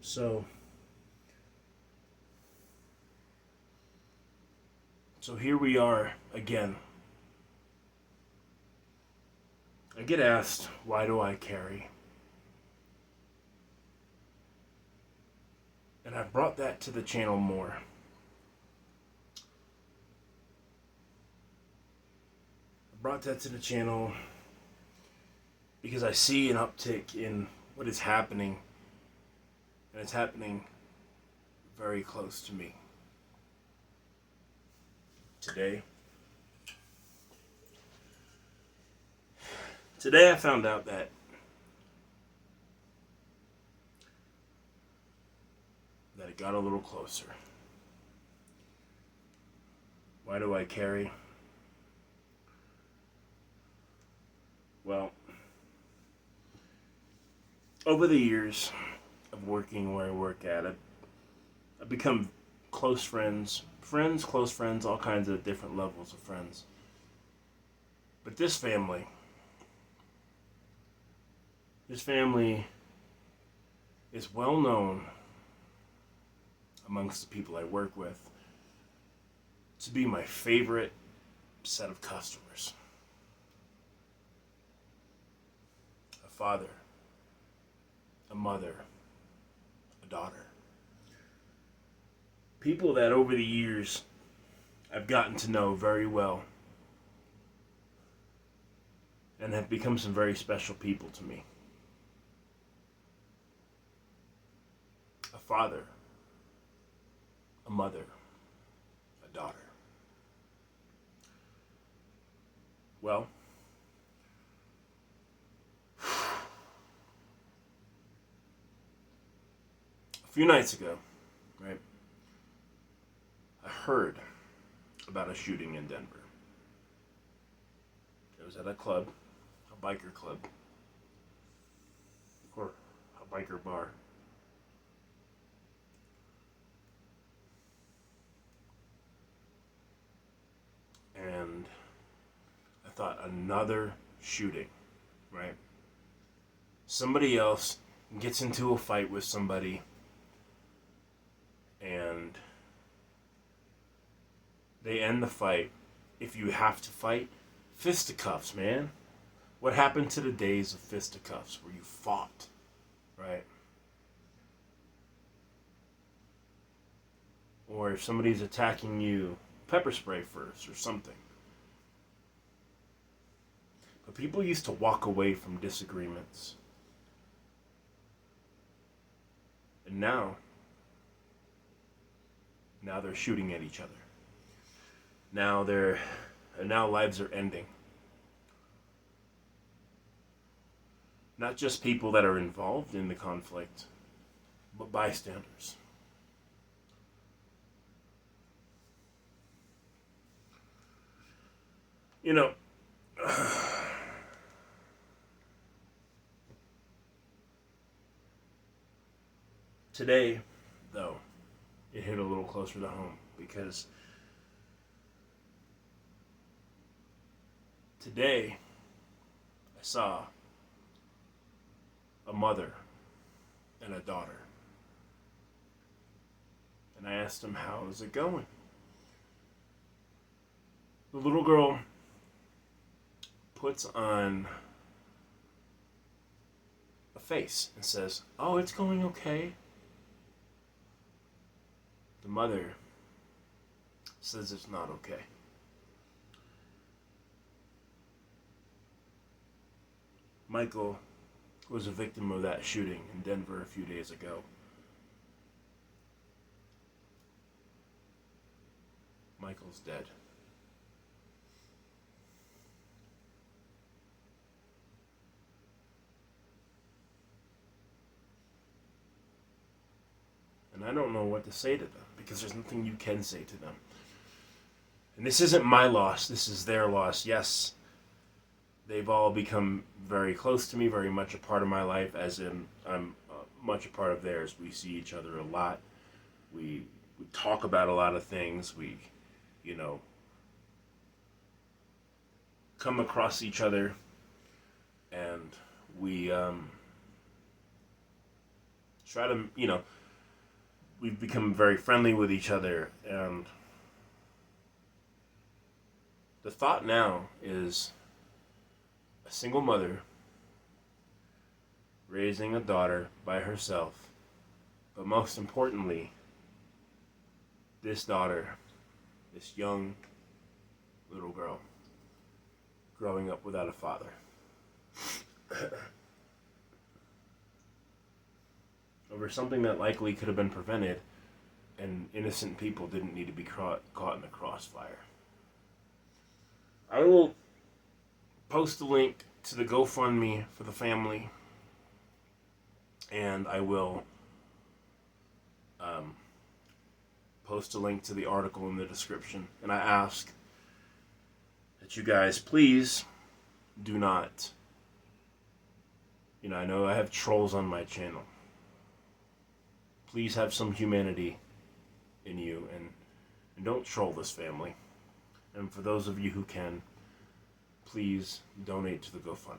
So, so here we are again. I get asked, why do I carry? And I've brought that to the channel more. I brought that to the channel because I see an uptick in what is happening, and it's happening very close to me. Today, I found out that it got a little closer. Why do I carry? Well, over the years of working where I work at, I've become close friends, close friends, all kinds of different levels of friends. But this family is well known amongst the people I work with to be my favorite set of customers. A father, a mother, a daughter. People that over the years I've gotten to know very well and have become some very special people to me. A father, a mother, a daughter. Well, a few nights ago, right, I heard about a shooting in Denver. It was at a club, a biker club, or a biker bar. And I thought, another shooting, right? Somebody else gets into a fight with somebody, and they end the fight. If you have to fight, fisticuffs, man. What happened to the days of fisticuffs where you fought, right? Or if somebody's attacking you, pepper spray first or something. But people used to walk away from disagreements. And now they're shooting at each other. Now lives are ending. Not just people that are involved in the conflict, but bystanders. You know, today, though, it hit a little closer to home because today I saw a mother and a daughter. And I asked them, how is it going? The little girl puts on a face and says, oh, it's going okay. The mother says it's not okay. Michael was a victim of that shooting in Denver a few days ago. Michael's dead. And I don't know what to say to them because there's nothing you can say to them. And this isn't my loss, this is their loss. Yes, they've all become very close to me, very much a part of my life, as in I'm much a part of theirs. We see each other a lot. We talk about a lot of things. We, come across each other, and we try to, we've become very friendly with each other, and the thought now is a single mother raising a daughter by herself, but most importantly, this daughter, this young little girl, growing up without a father. Over something that likely could have been prevented, and innocent people didn't need to be caught in the crossfire. I will post a link to the GoFundMe for the family, and I will post a link to the article in the description. And I ask that you guys please do not, I know I have trolls on my channel. Please have some humanity in you, and don't troll this family. And for those of you who can, please donate to the GoFundMe.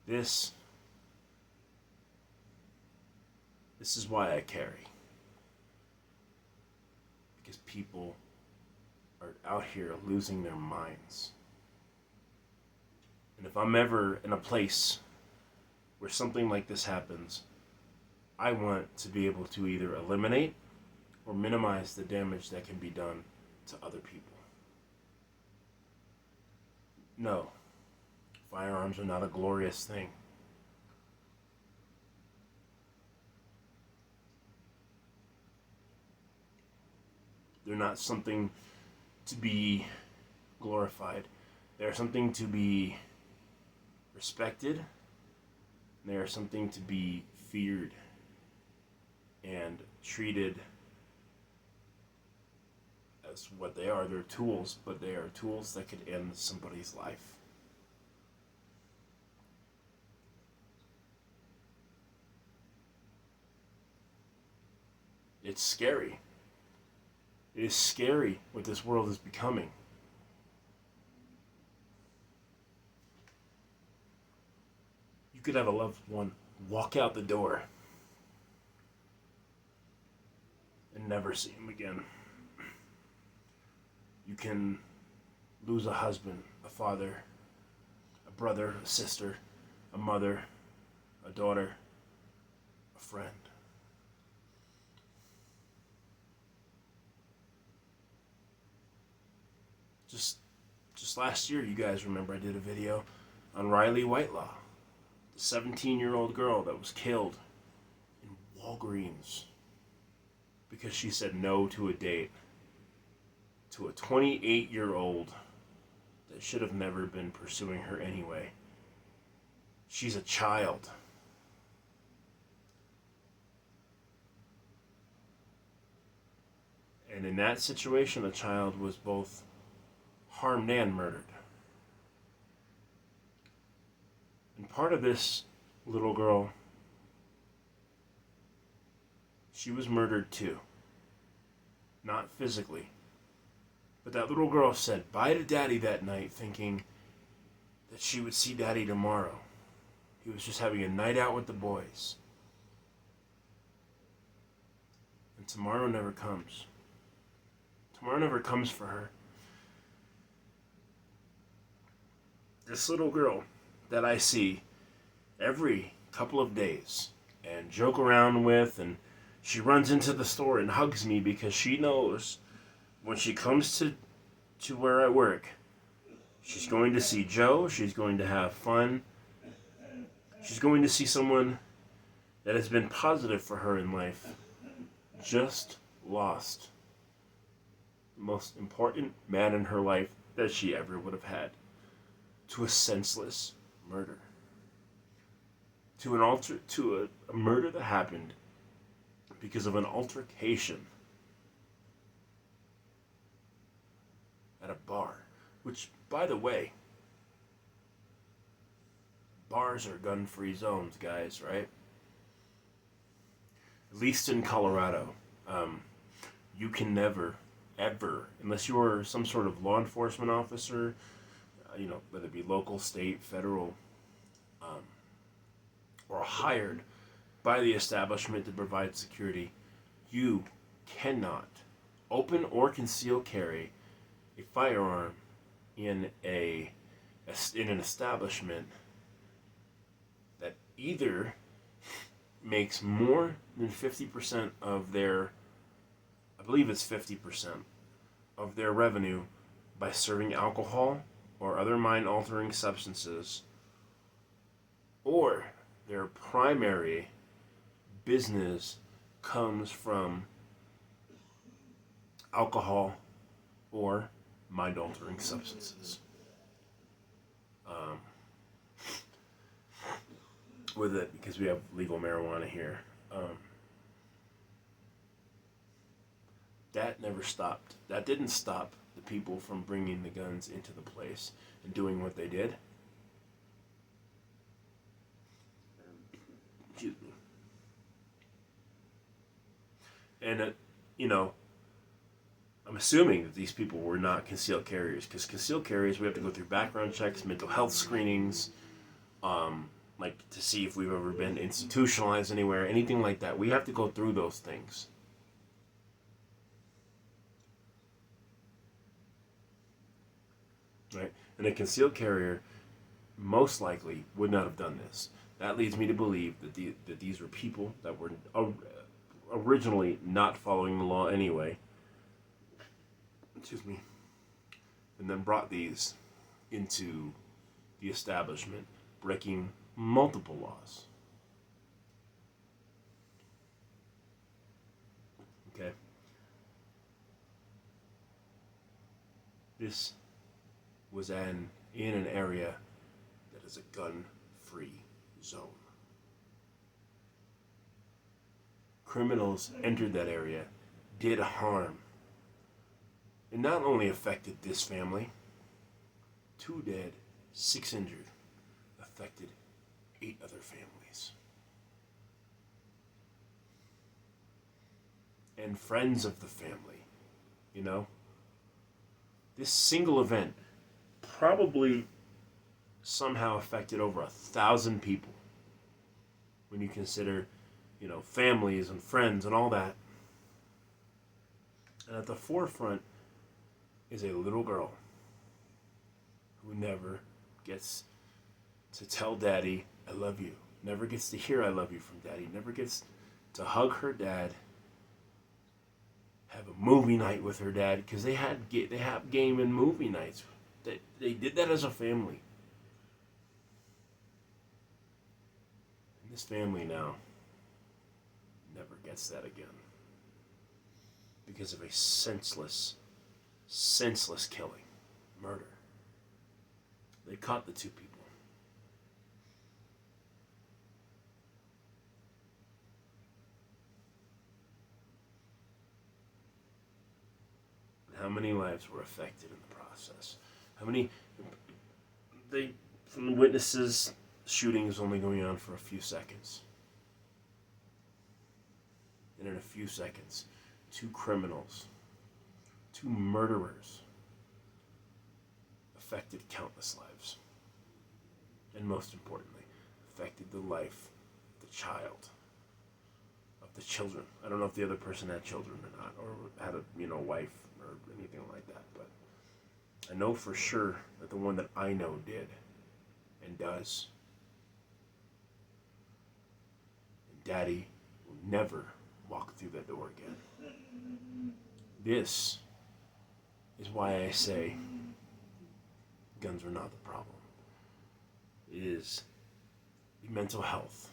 This is why I carry. Because people are out here losing their minds. And if I'm ever in a place where something like this happens, I want to be able to either eliminate or minimize the damage that can be done to other people. No, firearms are not a glorious thing. They're not something to be glorified. They are something to be respected. They are something to be feared and treated as what they are. They're tools, but they are tools that could end somebody's life. It's scary. It is scary what this world is becoming. You could have a loved one walk out the door and never see him again. You can lose a husband, a father, a brother, a sister, a mother, a daughter, a friend. Just last year, you guys remember I did a video on Riley Whitelaw, the 17-year-old girl that was killed in Walgreens because she said no to a date to a 28-year-old that should have never been pursuing her anyway. She's a child. And in that situation, the child was both harmed and murdered. And part of this little girl, she was murdered too. Not physically. But that little girl said bye to Daddy that night, thinking that she would see Daddy tomorrow. He was just having a night out with the boys. And tomorrow never comes. Tomorrow never comes for her. This little girl that I see every couple of days and joke around with, and she runs into the store and hugs me because she knows when she comes to where I work, she's going to see Joe, she's going to have fun, she's going to see someone that has been positive for her in life, just lost the most important man in her life that she ever would have had. To a senseless murder. To a murder that happened because of an altercation at a bar. Which, by the way, Bars are gun-free zones, guys, right? At least in Colorado. Um, you can never, ever, unless you're some sort of law enforcement officer, whether it be local, state, federal, um, or hired by the establishment to provide security, you cannot open or conceal carry a firearm in an establishment that either makes more than 50% of their, I believe it's 50% of their revenue by serving alcohol or other mind altering substances, or their primary business comes from alcohol or mind altering substances. Um, with it, because we have legal marijuana here, that never stopped. That didn't stop the people from bringing the guns into the place and doing what they did. Excuse me. And, I'm assuming that these people were not concealed carriers, because concealed carriers, we have to go through background checks, mental health screenings, like to see if we've ever been institutionalized anywhere, anything like that. We have to go through those things. Right? And a concealed carrier most likely would not have done this. That leads me to believe that these were people that were originally not following the law anyway. Excuse me. And then brought these into the establishment, breaking multiple laws. Okay? This was in an area that is a gun-free zone. Criminals entered that area, did harm. It not only affected this family, 2 dead, 6 injured, affected 8 other families. And friends of the family, This single event probably somehow affected over 1,000 people. When you consider, families and friends and all that. And at the forefront is a little girl who never gets to tell daddy, I love you. Never gets to hear I love you from daddy. Never gets to hug her dad. Have a movie night with her dad, because they have game and movie nights. They did that as a family. And this family now never gets that again, because of a senseless killing, murder. They caught the 2 people. How many lives were affected in the process? How many? From the witnesses, shooting is only going on for a few seconds. And in a few seconds, 2 criminals, 2 murderers, affected countless lives. And most importantly, affected the life of the child, of the children. I don't know if the other person had children or not, or had a wife or anything like that, but I know for sure that the one that I know did and does. And Daddy will never walk through that door again. This is why I say guns are not the problem. It is the mental health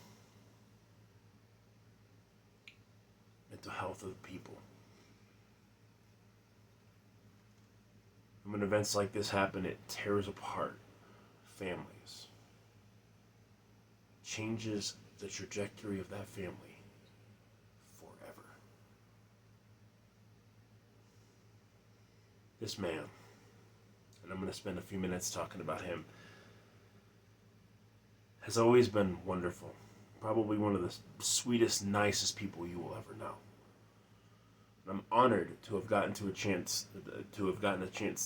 of the people. And when events like this happen, it tears apart families, changes the trajectory of that family forever. This man, and I'm going to spend a few minutes talking about him, has always been wonderful. Probably one of the sweetest, nicest people you will ever know. And I'm honored to have gotten a chance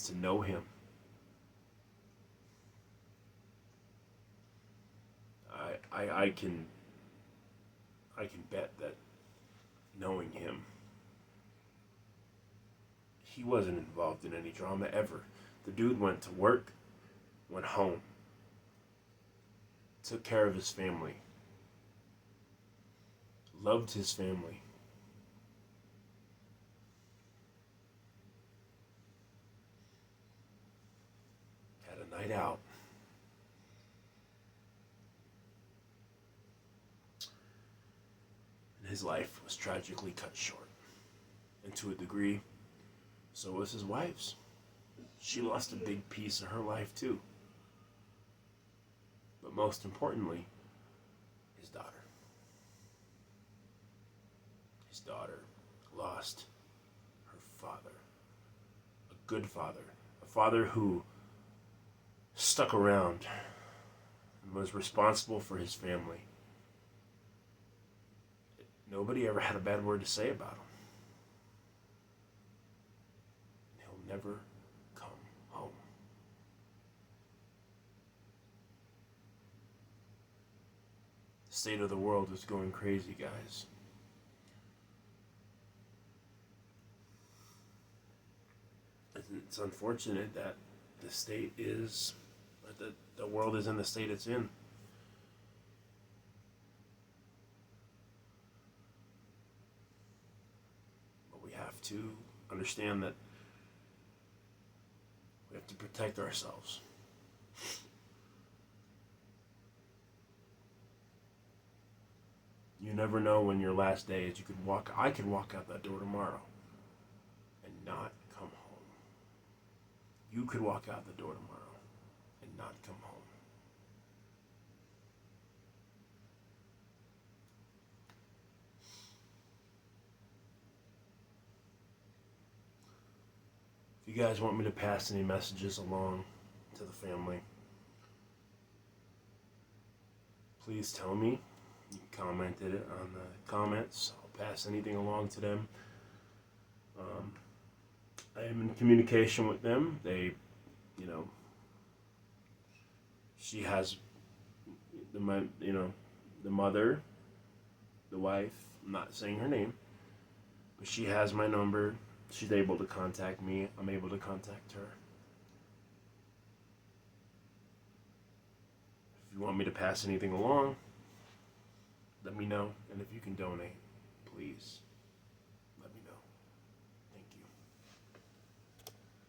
to know him. I can bet that knowing him, he wasn't involved in any drama ever. The dude went to work, went home, took care of his family, loved his family. Had a night out. And his life was tragically cut short. And to a degree, so was his wife's. She lost a big piece of her life too. But most importantly, his daughter. His daughter lost her father. A good father. A father who stuck around and was responsible for his family. Nobody ever had a bad word to say about him. He'll never come home. The state of the world is going crazy, guys. It's unfortunate that the state is, the world is in the state it's in. But we have to understand that we have to protect ourselves. You never know when your last day is. I could walk out that door tomorrow and not come home. You could walk out the door tomorrow and not come home. If you guys want me to pass any messages along to the family, please tell me. You commented it on the comments. I'll pass anything along to them. I am in communication with them. They, she has the mother, the wife. I'm not saying her name, but she has my number. She's able to contact me. I'm able to contact her. If you want me to pass anything along, let me know. And if you can donate, please.